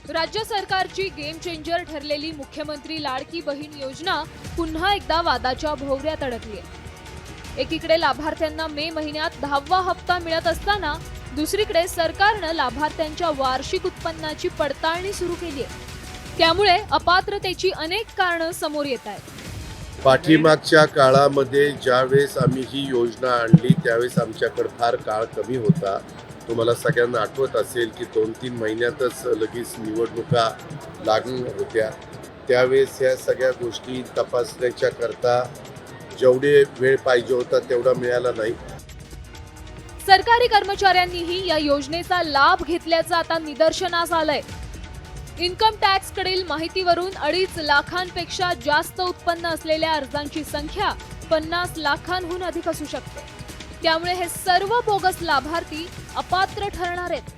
राज्य सरकारची game changer ठरलेली मुख्यमंत्री लाडकी बहीण योजना पुन्हा एकदा वादाच्या भोवऱ्यात अडकली आहे। एकीकडे लाभार्थ्यांना मे महिन्यात 10वा हप्ता मिळत असताना दुसरीकडे सरकारनं लाभार्थ्यांच्या वार्षिक उत्पन्नाची पडताळणी सुरू केली आहे। त्यामुळे अपात्रतेची अनेक कारणं समोर येत आहेत। पाठीमागच्या काळामध्ये ज्यावेळेस आम्ही ही योजना आणली त्यावेळेस आमच्याकडे फार काळ कमी होता। तुम्हाला सगळ्यांना आठवत असेल की 2-3 महिन्यातच लगेच निवडणुका लागणार होत्या। त्यावेळेस ह्या सगळ्या गोष्टी तपासण्याच्या करता जेवढे वेळ पाहिजे होता तेवढा मिळाला नाही। सरकारी कर्मचाऱ्यांनीही या योजनेचा लाभ घेतल्याचं आता निदर्शनास आलंय। इन्कम टॅक्स कडील माहितीवरून 2.5 लाखांपेक्षा जास्त उत्पन्न असलेल्या अर्जांची संख्या 50 लाखांहून अधिक असू शकते। त्यामुळे हे सर्व बोगस लाभार्थी अपात्र ठरणार आहेत।